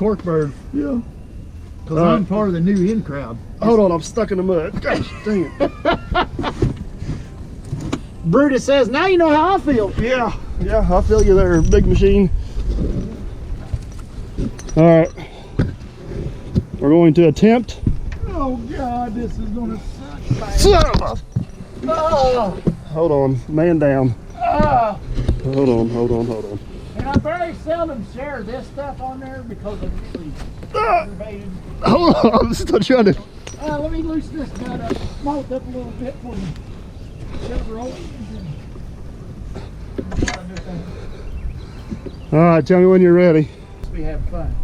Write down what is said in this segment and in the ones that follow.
Workbird. Yeah. Because I'm part of the new in crowd. Hold on, I'm stuck in the mud. Gosh, dang it. Brutus says, now you know how I feel. Yeah, I feel you there, big machine. All right. We're going to attempt. Oh, God, this is going to suck. Son of a... Oh. Hold on, man down. Oh. Hold on. And I very seldom share this stuff on there because I'm really aggravated. Hold on, I'm still trying to... Let me loosen this nut up, smoke up a little bit for you. All right, tell me when you're ready. We have fun.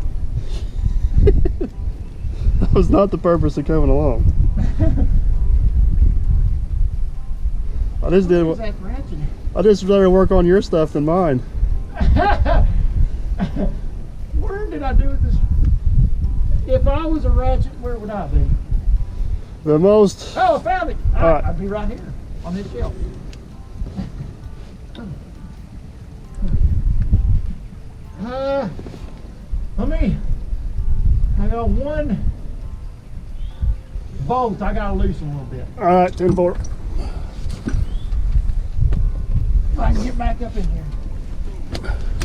That was not the purpose of coming along. I just did. I just rather work on your stuff than mine. Where did I do it this? If I was a ratchet, where would I be? The most. Oh, I found it. Right. I'd be right here on this shelf. I got one bolt I gotta loosen a little bit. All right, 10-4. If I can get back up in here.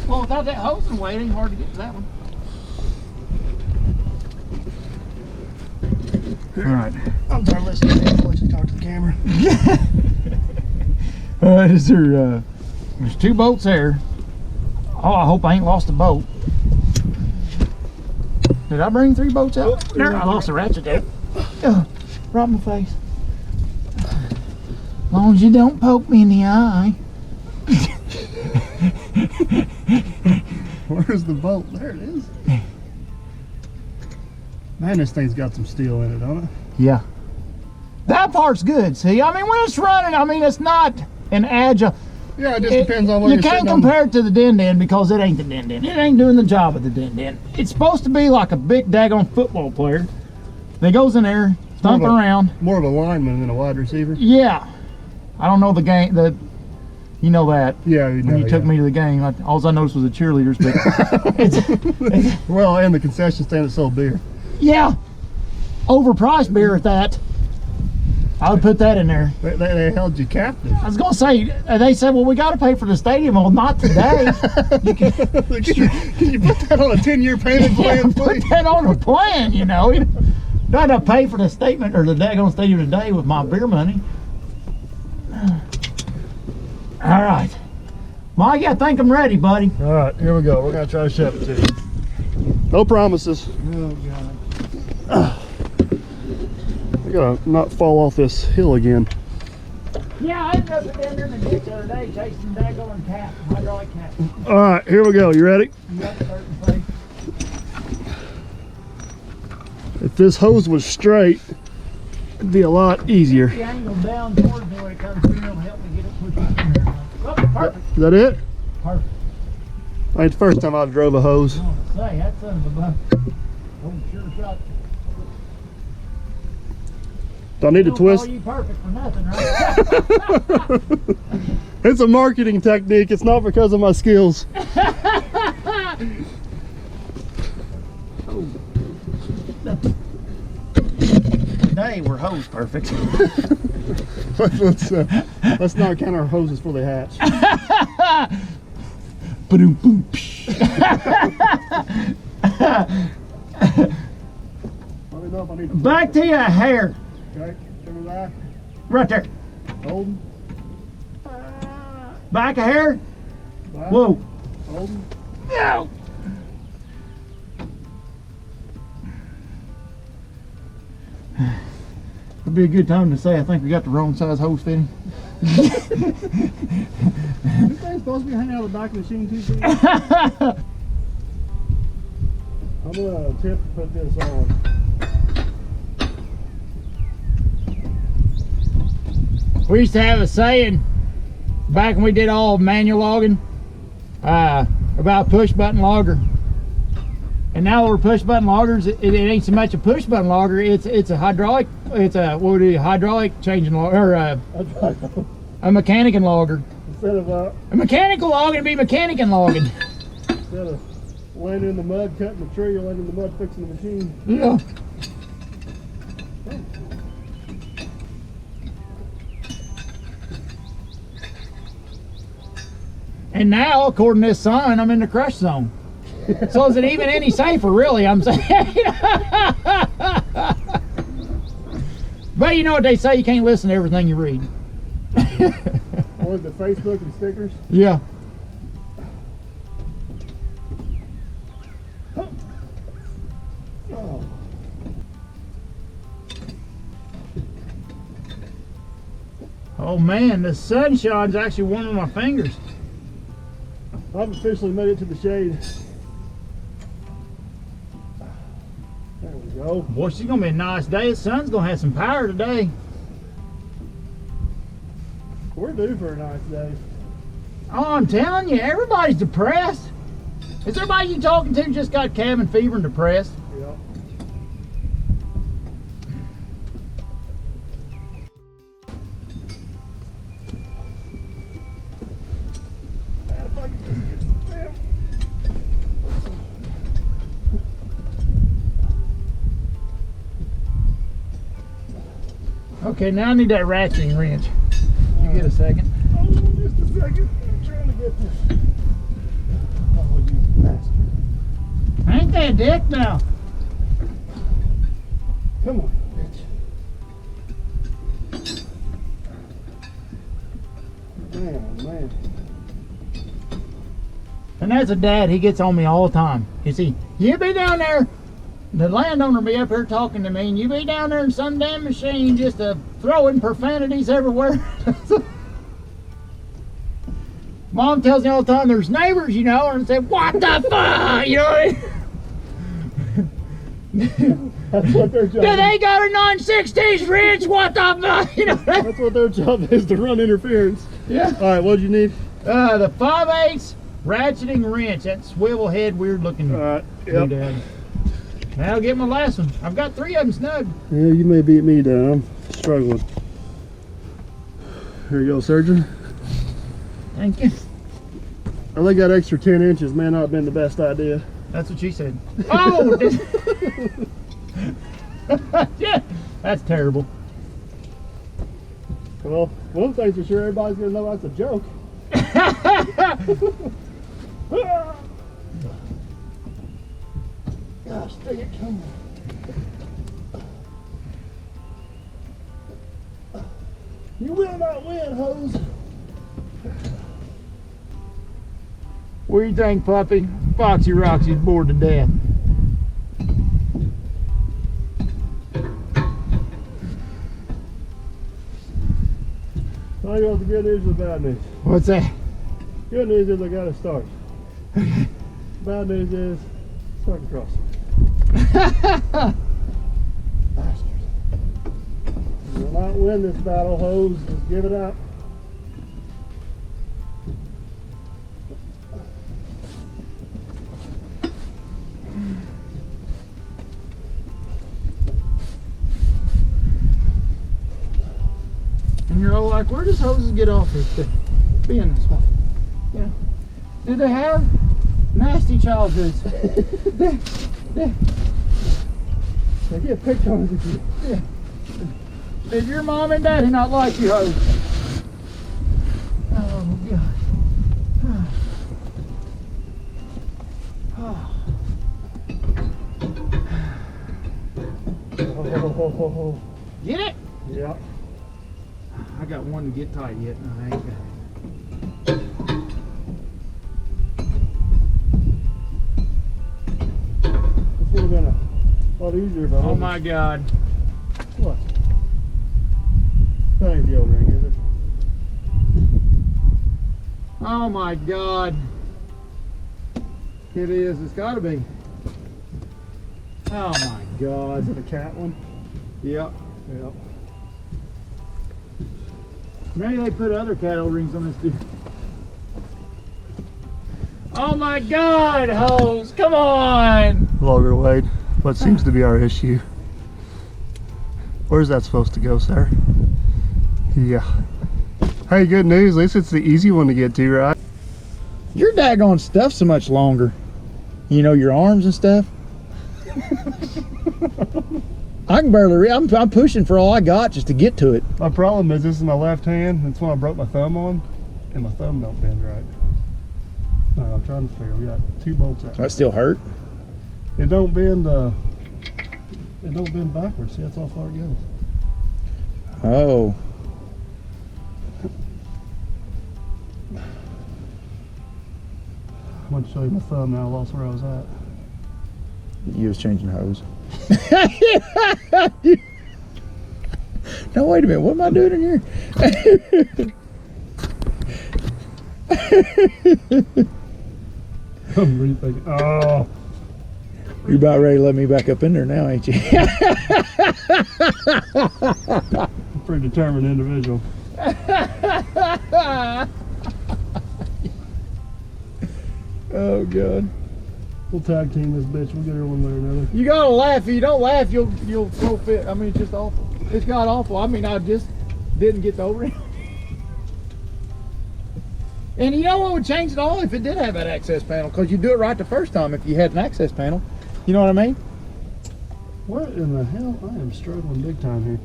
Well, without that hose in the way, it ain't hard to get to that one. All right. I'm trying to listen to you before you talk to the camera. There's 2 bolts there. Oh, I hope I ain't lost a bolt. Did I bring 3 bolts out? Oh, there, I lost a ratchet there. Right in my face. As long as you don't poke me in the eye. Where's the bolt? There it is. Man, this thing's got some steel in it, don't it? Yeah. That part's good, see? I mean, when it's running, I mean, it's not an agile... Yeah, it just depends on what you can't compare it to the din-din because it ain't the din-din. It ain't doing the job of the din-din. It's supposed to be like a big daggone football player that goes in there, thumping around. More of a lineman than a wide receiver. Yeah. I don't know the game. You know that. Yeah, when you took me to the game, all I noticed was the cheerleaders. But it's, well, and the concession stand that sold beer. Yeah. Overpriced beer at that. I would put that in there. They held you captive. I was going to say, they said, well, we got to pay for the stadium. Well, not today. Can you put that on a 10-year payment plan, please? Put that on a plan, you know. Don't have to pay for the statement or the daggone stadium today with my beer money. All right. Mikey, I think I'm ready, buddy. All right, here we go. We're going to try to shove it to you. No promises. Oh, God. I gotta not fall off this hill again. Yeah, I ended up down there in the ditch the other day chasing daggone cat, hydraulic cat. All right, here we go. You ready? Yep, certain place. If this hose was straight, it'd be a lot easier. The angle down towards me when it comes through, it'll help me get it pushed in there. Oh, perfect. Is that it? Perfect. I think the first time I drove a hose. I want to say, that son of a buck. Oh, sure shot. Do I need to twist? Call you perfect for nothing, right? It's a marketing technique. It's not because of my skills. Today we're hose perfect. let's not count our hoses before they hatch. Back to your hair. Okay, give me that. Right there. Hold. Back of hair. Back. Whoa. Hold. No. It'd be a good time to say I think we got the wrong size hose fitting. This thing's supposed to be hanging out of the back of the machine too. I'm gonna attempt to put this on. We used to have a saying back when we did all manual logging about push button logger. And now we're push button loggers. It ain't so much a push button logger. It's a hydraulic. It's a hydraulic changing logger, or a mechanic and logger. Instead of a mechanical logging, be mechanic and logging. Instead of Laying in the mud, cutting the tree, or laying in the mud, fixing the machine. Yeah. And now, according to this sign, I'm in the crush zone. So is it even any safer, really, I'm saying? But you know what they say, you can't listen to everything you read. What is it, Facebook and stickers? Yeah. Oh. Oh man, the sunshine's actually warming my fingers. I've officially made it to the shade. There we go. Boy, it's gonna be a nice day. The sun's gonna have some power today. We're due for a nice day. Oh, I'm telling you, everybody's depressed. Is everybody you talking to just got cabin fever and depressed? Yep. Okay, now I need that ratcheting wrench. You get a second? Oh, just a second. I'm trying to get this. Oh, you bastard. Ain't that dick now? Come on, bitch. Man, man. And as a dad, he gets on me all the time. You see, you be down there, the landowner be up here talking to me, and you be down there in some damn machine just throwing profanities everywhere. Mom tells me all the time, there's neighbors, you know, and say, what the fuck, you know? That's what their job Do is. they got a 9/16 wrench? What the fuck, you know? That's what their job is, to run interference. Yeah. All right, what'd you need? The 5/8 ratcheting wrench, that swivel head, weird looking. All right, yep. doodad. Now I'll get my last one. I've got 3 of them snug. Yeah, you may beat me down. I'm struggling. Here you go, surgeon. Thank you. I think that extra 10 inches may not have been the best idea. That's what she said. Oh! Yeah, that's terrible. Well, one thing's for sure, everybody's gonna know that's a joke. Gosh, dang it, come on. You will not win, hose. What do you think, puppy? Foxy Roxy's bored to death. Tell you what the good news or the bad news. What's that? Good news is I got to start. Bad news is start across. Bastard. You will not win this battle, hose. Just give it up. And you're all like, where does hoses get off this thing? Being this one. Yeah. Do they have nasty childhoods? They get picked on as a kid. Yeah. Did your mom and daddy not like you, hose? Oh, God. Oh. Get it? Yeah. I got one to get tight yet. No, I ain't got it. This would have been a lot easier if I Oh wasn't- my God. What? That ain't the old ring, is it? Oh my God. It is. It's got to be. Oh my God. Is it a cat one? Yep. Yep. Maybe they put other cattle rings on this dude. Oh my God, hose. Come on. Longer weight. What seems to be our issue. Where's that supposed to go, sir? Yeah. Hey, good news. At least it's the easy one to get to, right? Your daggone stuff's so much longer. You know, your arms and stuff. I can barely read. I'm pushing for all I got just to get to it. My problem is this is my left hand. That's when I broke my thumb on, and my thumb don't bend right. No, I'm trying to figure. We got 2 bolts out. That still hurt. It don't bend. It don't bend backwards. See, that's how far it goes. Oh. I'm going to show you my thumb now. I lost where I was at. You was changing hose. No, wait a minute. What am I doing in here? I'm really thinking, oh. You're about ready to let me back up in there now, ain't you? I'm a pretty determined individual. Oh, God. We'll tag team this bitch. We'll get her one way or another. You gotta laugh. If you don't laugh, you'll throw fit. I mean, it's just awful. It's not awful. I mean, I just didn't get over it. And you know what would change it all if it did have that access panel? Because you do it right the first time if you had an access panel. You know what I mean? What in the hell? I am struggling big time here.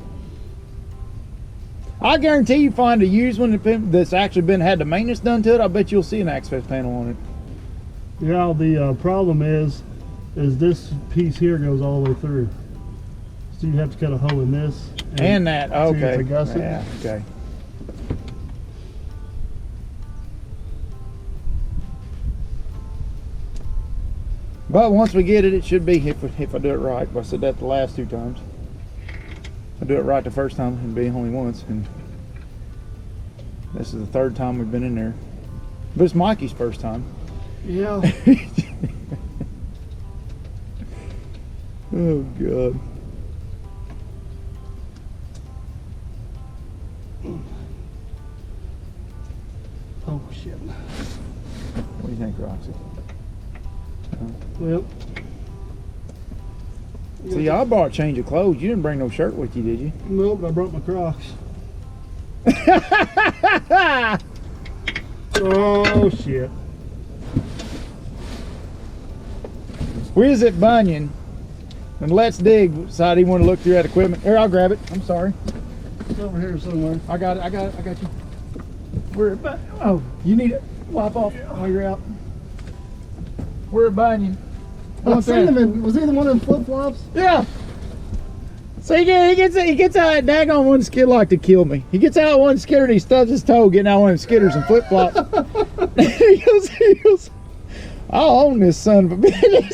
I guarantee you find a used one that's actually had the maintenance done to it. I bet you'll see an access panel on it. Yeah, the problem is this piece here goes all the way through. So you have to cut a hole in this. And that, okay. To gusset. Yeah, okay. But once we get it, it should be, if I do it right. I said that the last 2 times. If I do it right the first time, it'll be only once. And this is the 3rd time we've been in there. But it's Mikey's first time. Yeah. Oh, God. Oh, shit. What do you think, Roxy? Well. See, I bought a change of clothes. You didn't bring no shirt with you, did you? No, but I brought my Crocs. Oh, shit. We was at Bunyan, and Let's Dig decided he wanted to look through that equipment. Here, I'll grab it. I'm sorry. It's over here somewhere. I got it. I got you. We're at Bunyan. Oh, you need to wipe off while you're out. We're at Bunyan. Was he the one in flip-flops? Yeah. So he gets out of that daggone one skid like to kill me. He gets out one skidder and he stubs his toe getting out one of them skidders and flip-flops. he goes, I'll own this son of a bitch.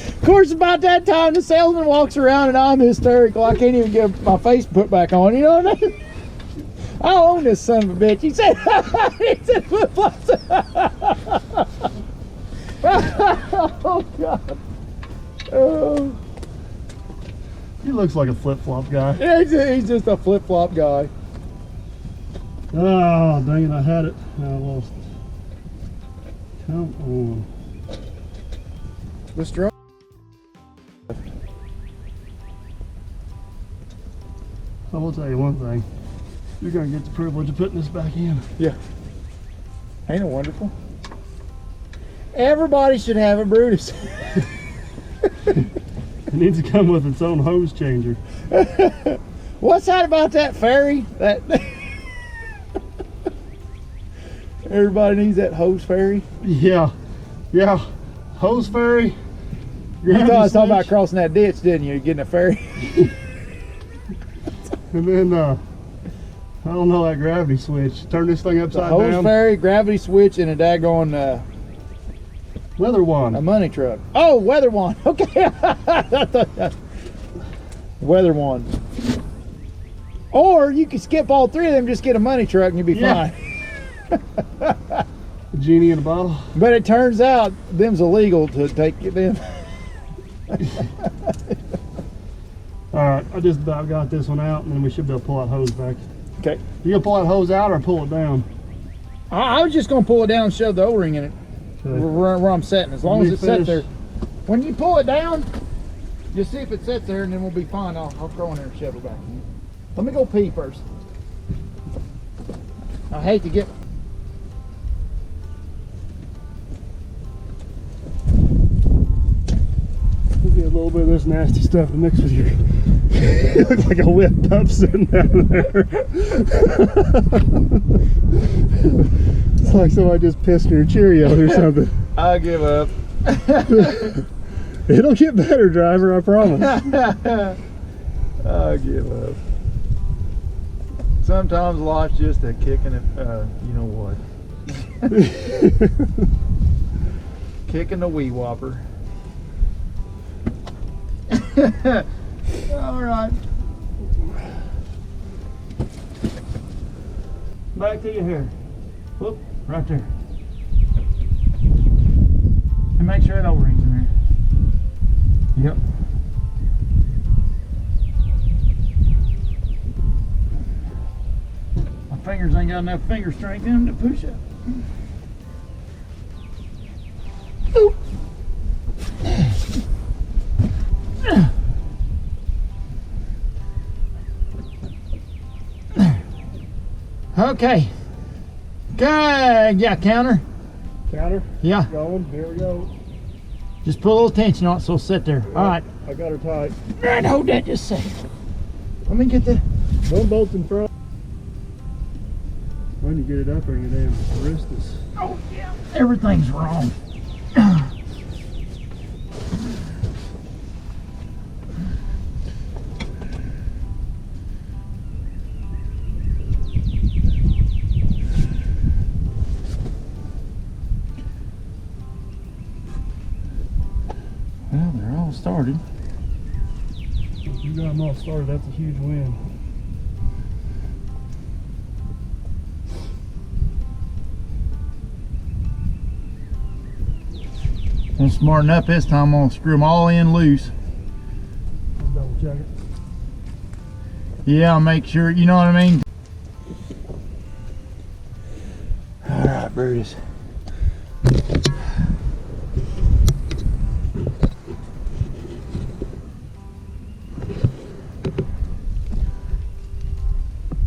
Of course, about that time, the salesman walks around and I'm hysterical. I can't even get my face put back on. You know what I mean? I'll own this son of a bitch. He said, flip-flops. Oh, God. Oh. He looks like a flip-flop guy. Yeah, he's just a flip-flop guy. Oh, dang it, I had it. I lost it. Come on. Let's draw. I will tell you one thing. You're going to get the privilege of putting this back in. Yeah. Ain't it wonderful? Everybody should have a Brutus. It needs to come with its own hose changer. What's that about that ferry? That everybody needs that hose ferry. Yeah. Hose ferry. You thought I was talking about crossing that ditch, didn't you? Getting a ferry. And then, I don't know, that gravity switch. Turn this thing upside Hose down. ferry, gravity switch, and a daggone Weather wand. a money truck. Oh, weather wand. Okay. Weather wand. Or you could skip all 3 of them, just get a money truck, and you'll be fine. A genie in a bottle. But it turns out them's illegal to take them. Alright, I just about got this one out, and then we should be able to pull that hose back. Okay. You gonna pull that hose out or pull it down? I was just gonna pull it down and shove the O-ring in it. Okay. Where I'm setting. As long as it sits finish. there. When you pull it down, just see if it sits there and then we'll be fine. I'll throw in there and shove it back. Let me go pee first. I hate to get. Get a little bit of this nasty stuff to mix with your. It looks like a whipped pup sitting down there. It's like somebody just pissed in your Cheerios or something. I give up. It'll get better, driver, I promise. I give up. Sometimes life's just a kick in the, you know what? Kicking the wee whopper. All right. Back to your hair. Whoop, right there. And make sure it O-rings in there. Yep. My fingers ain't got enough finger strength in them to push up. Oop. Okay. Good. Yeah, counter. Counter? Yeah. Going. Here we go. Just put a little tension on it so it'll sit there. All right. I got her tight. Right, hold that just a second. Let me get the. One bolt's in front. When you get it up there, your damn wrist is. Oh, yeah. Everything's wrong. Well, they're all started. If you got them all started, that's a huge win. I'm smarten up this time. I'm gonna screw them all in loose. Let's double check it. Yeah, I'll make sure, you know what I mean? All right, Brutus.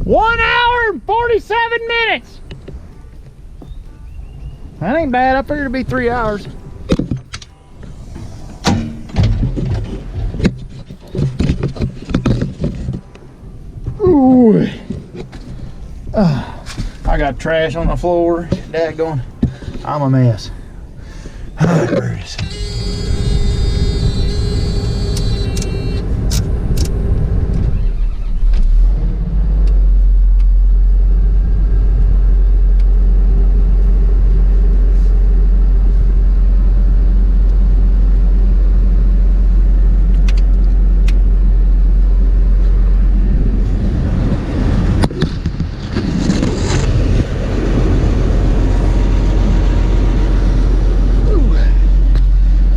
One hour and 47 minutes. That ain't bad. I figured it'd be 3 hours. Ooh. I got trash on the floor. Daggone. I'm a mess. All right, Brutus.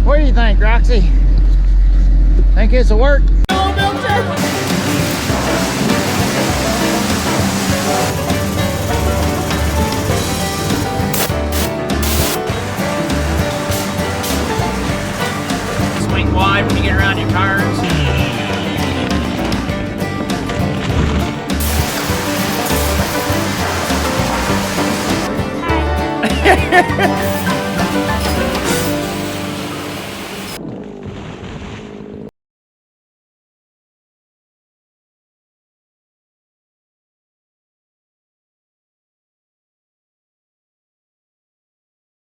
What do you think, Roxy? Think this'll work? Swing wide when you get around your cars.